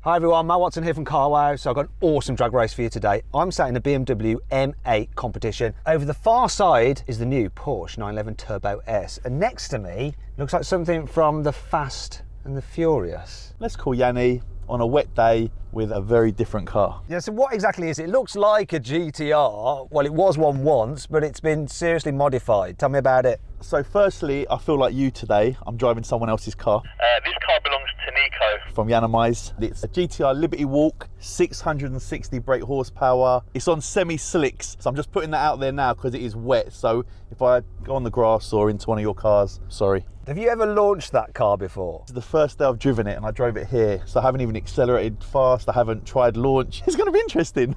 Hi everyone, Matt Watson here from carwow. So I've got an awesome drag race for you today. I'm sat in a BMW M8 competition. Over the far side is the new Porsche 911 Turbo S. And next to me looks like something from the Fast and the Furious. Let's call Yanni on a wet day with a very different car. Yeah, so what exactly is it? It looks like a GTR. Well, it was one once, but it's been seriously modified. Tell me about it. So firstly, I feel like you today. I'm driving someone else's car. This car belongs to Nico. From Yanami's. It's a GTR Liberty Walk, 660 brake horsepower. It's on semi-slicks, so I'm just putting that out there now because it is wet. So if I go on the grass or into one of your cars, sorry. Have you ever launched that car before? It's the first day I've driven it and I drove it here, so I haven't even accelerated fast. I haven't tried launch. It's going to be interesting.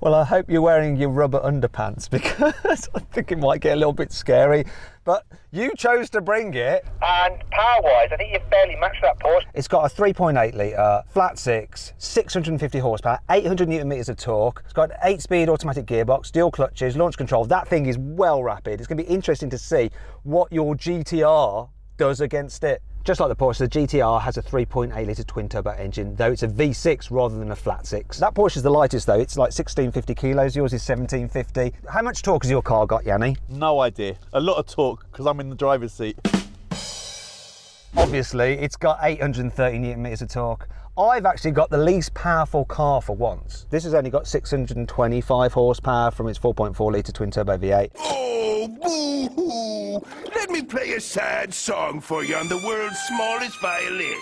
Well, I hope you're wearing your rubber underpants because I think it might get a little bit scary. But you chose to bring it. And power-wise, I think you've barely matched that Porsche. It's got a 3.8 litre, flat six, 650 horsepower, 800 newton meters of torque. It's got an 8-speed automatic gearbox, dual clutches, launch control. That thing is well rapid. It's going to be interesting to see what your GTR does against it. Just like the Porsche, the GTR has a 3.8 litre twin turbo engine, though it's a V6 rather than a flat six. That Porsche is the lightest though, it's like 1650 kilos, yours is 1750. How much torque has your car got, Yanni? No idea. A lot of torque because I'm in the driver's seat. Obviously, it's got 830 newton meters of torque. I've actually got the least powerful car for once. This has only got 625 horsepower from its 4.4 litre twin turbo V8. Oh, boo-hoo! Let me play a sad song for you on the world's smallest violin.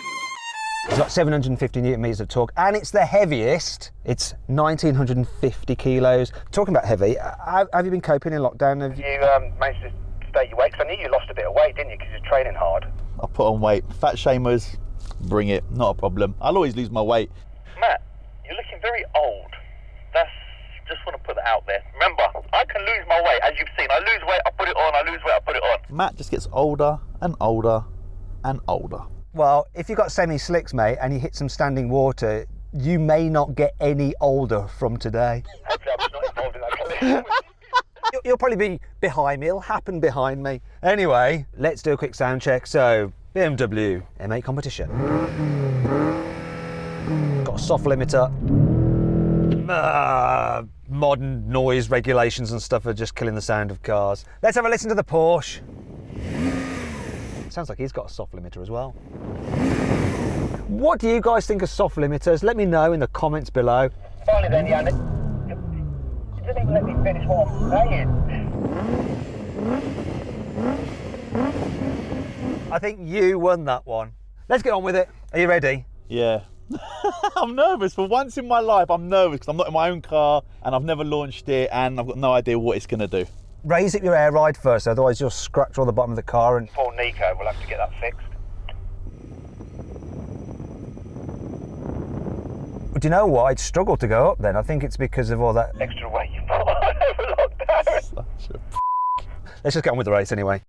It's got 750 newton meters of torque, and it's the heaviest. It's 1950 kilos. Talking about heavy, have you been coping in lockdown? Have you... You managed to stay your weight, because I knew you lost a bit of weight, didn't you, because you're training hard. I put on weight. Fat shamers, bring it. Not a problem. I'll always lose my weight. Matt, you're looking very old. Just want to put that out there. Remember, I can lose my weight, as you've seen. I lose weight, I put it on. I lose weight, I put it on. Matt just gets older and older and older. Well, if you've got semi-slicks, mate, and you hit some standing water, you may not get any older from today. Hopefully I'm just not involved in that collision. You'll probably be behind me. It'll happen behind me. Anyway, let's do a quick sound check. So, BMW M8 competition. Got a soft limiter. Modern noise regulations and stuff are just killing the sound of cars. Let's have a listen to the Porsche. Sounds like he's got a soft limiter as well. What do you guys think of soft limiters? Let me know in the comments below. Finally then, Yannick. You didn't even let me finish what I'm saying. I think you won that one. Let's get on with it. Are you ready? Yeah. I'm nervous. For once in my life, I'm nervous because I'm not in my own car and I've never launched it and I've got no idea what it's going to do. Raise up your air ride first, otherwise you'll scratch all the bottom of the car and... Poor Nico, we'll have to get that fixed. Do you know what? I'd struggle to go up then. I think it's because of all that... Extra weight you put on over lockdown. Such a Let's just get on with the race anyway.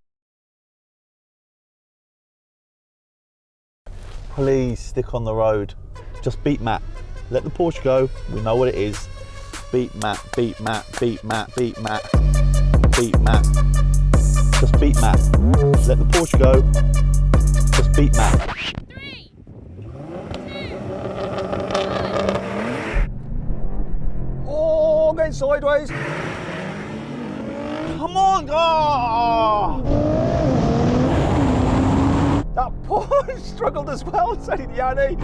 Please stick on the road. Just beat Matt. Let the Porsche go. We know what it is. Beat Matt, beat Matt, beat Matt, beat Matt, beat Matt. Just beat Matt. Let the Porsche go. Just beat Matt. 3, 2, Oh, going sideways. Come on, oh! That Porsche struggled as well, so did Yanni.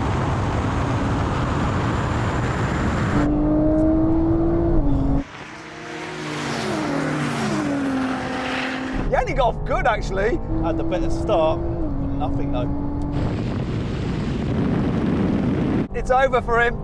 Yanni got off good, actually. Had the better start, but nothing though. It's over for him.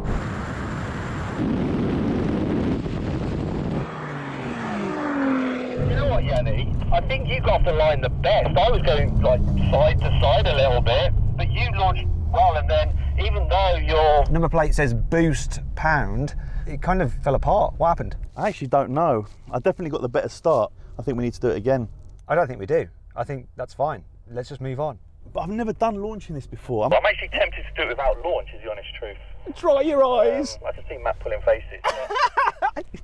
You know what, Yanni? I think you got off the line the best. I was going like side to side a little bit, but you launched well, and then even though your Number plate says boost pound, it kind of fell apart. What happened? I actually don't know. I definitely got the better start. I think we need to do it again. I don't think we do. I think that's fine. Let's just move on. But I've never done launching this before. I'm actually tempted to do it without launch, is the honest truth. Dry your eyes. I can see Matt pulling faces.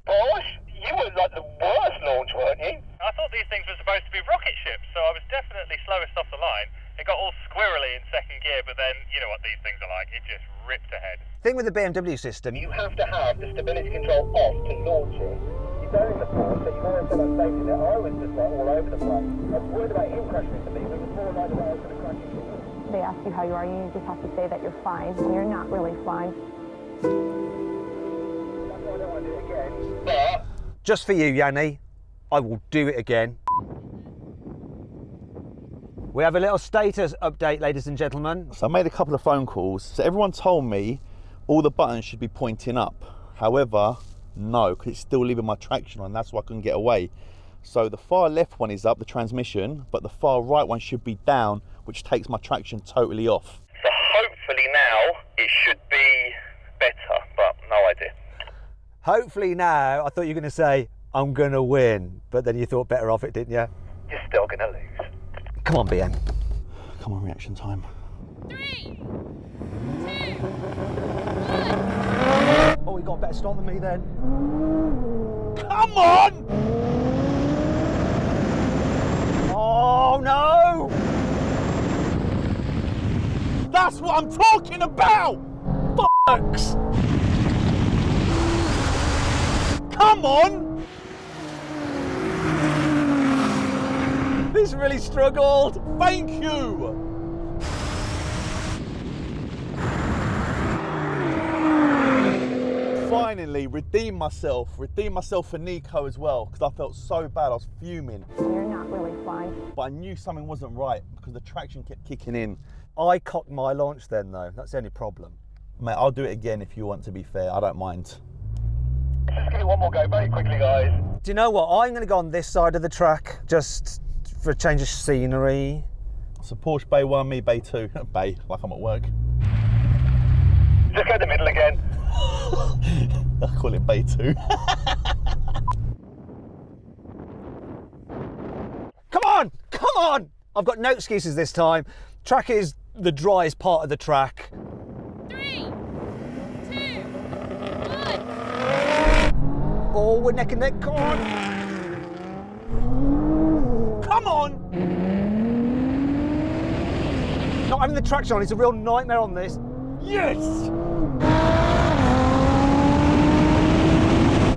Bosh, you were like the worst launch, weren't you? I thought these things were supposed to be rocket ships, so I was definitely slowest off the line, got all squirrely in second gear, but then, you know what these things are like, it just ripped ahead. Thing with the BMW system, You have to have the stability control off to launch it. You don't in the Porsche, so you've got to set up safety net. I was just like all over the place. I was worried about him crashing into me, but it was more like that I was going to crash into him. They ask you how you are, you just have to say that you're fine when you're not really fine. That's why I don't want to do it again. But just for you, Yanni, I will do it again. We have a little status update, ladies and gentlemen. So I made a couple of phone calls. So everyone told me all the buttons should be pointing up. However, no, because it's still leaving my traction on. That's why I couldn't get away. So the far left one is up, the transmission, but the far right one should be down, which takes my traction totally off. so hopefully now it should be better, but no idea. Hopefully now, I thought you were going to say, I'm going to win, but then you thought better of it, didn't you? You're still going to lose. Come on, BM. Come on, reaction time. 3, 2, 1. Oh, he got a better start than me then. Come on! Oh, no! That's what I'm talking about! Bollocks! Come on! This really struggled. Thank you! Finally, redeem myself for Nico as well, because I felt so bad, I was fuming. When you're not really fine. But I knew something wasn't right because the traction kept kicking in. I cocked my launch then, though. That's the only problem. Mate, I'll do it again if you want, to be fair, I don't mind. Just give it one more go very quickly, guys. Do you know what? I'm going to go on this side of the track just for a change of scenery. So Porsche Bay 1, me Bay 2. Bay, like I'm at work. Just go to the middle again. I call it Bay 2. Come on! Come on! I've got no excuses this time. Track is the driest part of the track. 3, 2, 1. Oh, we're neck and neck. Come on! Come on! Not having the traction on is a real nightmare on this. Yes!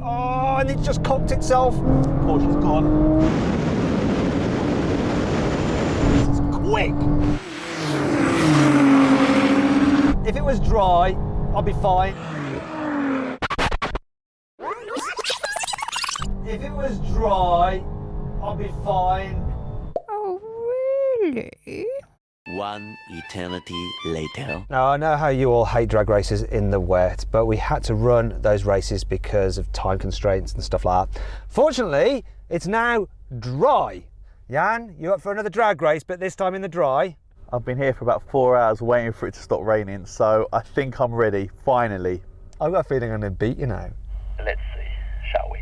Oh, and it just cocked itself. Porsche's gone. This is quick! If it was dry, I'd be fine. If it was dry, I'd be fine. Oh, really? One eternity later. Now, I know how you all hate drag races in the wet, but we had to run those races because of time constraints and stuff like that. Fortunately, it's now dry. Jan, you up for another drag race, but this time in the dry? I've been here for about 4 hours waiting for it to stop raining, so I think I'm ready, finally. I've got a feeling I'm going to beat you now. Let's see, shall we?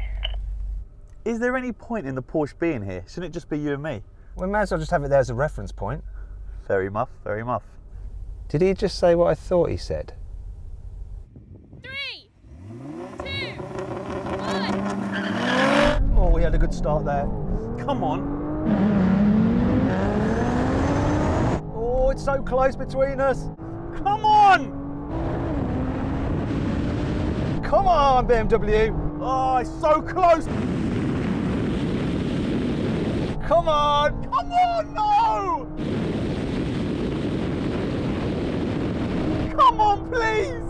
Is there any point in the Porsche being here? Shouldn't it just be you and me? We may as well just have it there as a reference point. Very muff, very muff. Did he just say what I thought he said? 3, 2, 1. Oh, we had a good start there. Come on. Oh, it's so close between us. Come on! Come on, BMW. Oh, it's so close! Come on. Come on, no! Come on, please!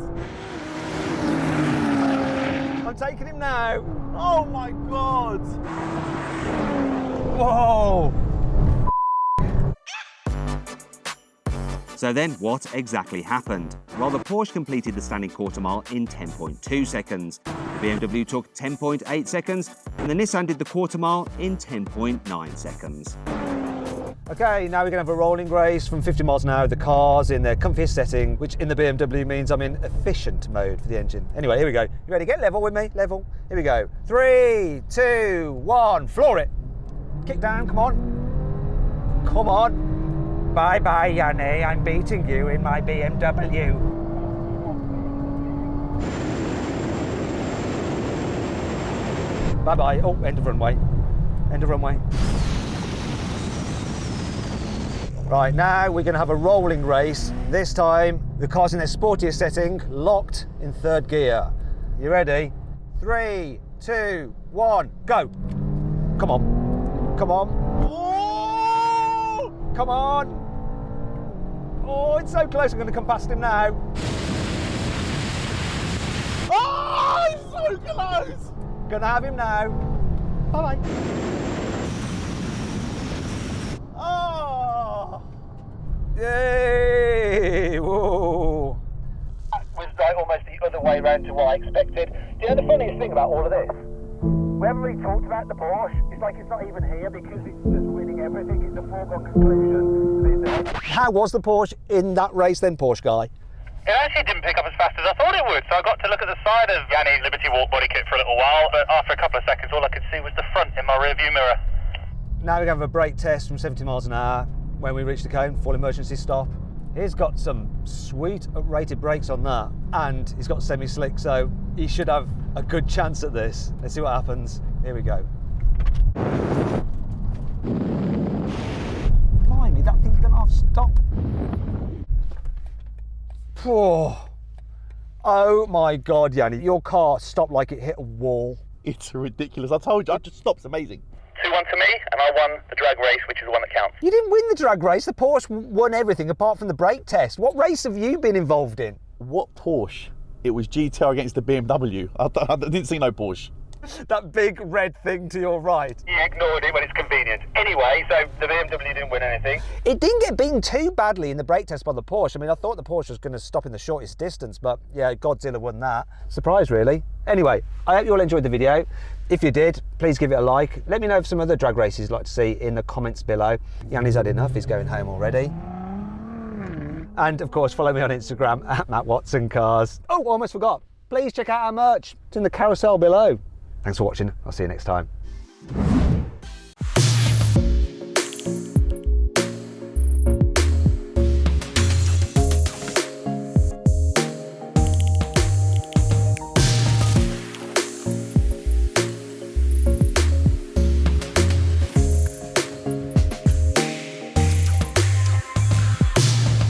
I'm taking him now. Oh my God! Whoa. So then, what exactly happened? Well, the Porsche completed the standing quarter mile in 10.2 seconds. The BMW took 10.8 seconds, and the Nissan did the quarter mile in 10.9 seconds. Okay, now we're going to have a rolling race from 50 miles an hour. The car's in their comfiest setting, which in the BMW means I'm in efficient mode for the engine. Anyway, here we go. You ready? Get level with me, level. Here we go. 3, 2, 1, floor it. Kick down, come on. Come on. Bye-bye, Yanni, I'm beating you in my BMW. Bye-bye. Oh, end of runway. End of runway. Right, now we're going to have a rolling race. This time, the car's in their sportiest setting, locked in third gear. You ready? 3, 2, 1, go! Come on. Come on. Oh! Come on. Oh, it's so close. I'm going to come past him now. Oh, it's so close! Going to have him now. Bye-bye. Oh! Yay! Whoa! That was like almost the other way round to what I expected. Do you know the funniest thing about all of this? Whenever we talked about the Porsche, it's like it's not even here because it's just winning everything. It's a foregone conclusion. How was the Porsche in that race then, Porsche guy? It actually didn't pick up as fast as I thought it would, so I got to look at the side of Yanni's Liberty Walk body kit for a little while, but after a couple of seconds all I could see was the front in my rearview mirror. Now we're going to have a brake test from 70 miles an hour when we reach the cone, full emergency stop. He's got some sweet rated brakes on that, and he's got semi-slick, so he should have a good chance at this. Let's see what happens. Here we go. Blimey, that thing's going to have stop. Oh my God, Yanni, your car stopped like it hit a wall. It's ridiculous. I told you, I just stopped. It's amazing. 2-1 to me, and I won the drag race, which is the one that counts. You didn't win the drag race. The Porsche won everything apart from the brake test. What race have you been involved in? What Porsche? It was GTR against the BMW. I didn't see no Porsche. That big red thing to your right. You ignored it when it's convenient. Anyway, so the BMW didn't win anything. It didn't get beaten too badly in the brake test by the Porsche. I mean, I thought the Porsche was going to stop in the shortest distance, but yeah, Godzilla won that. Surprise, really. Anyway, I hope you all enjoyed the video. If you did, please give it a like. Let me know of some other drag races you'd like to see in the comments below. Yanni's had enough, he's going home already. And of course, follow me on Instagram at MattWatsonCars. Oh, almost forgot. Please check out our merch. It's in the carousel below. Thanks for watching. I'll see you next time.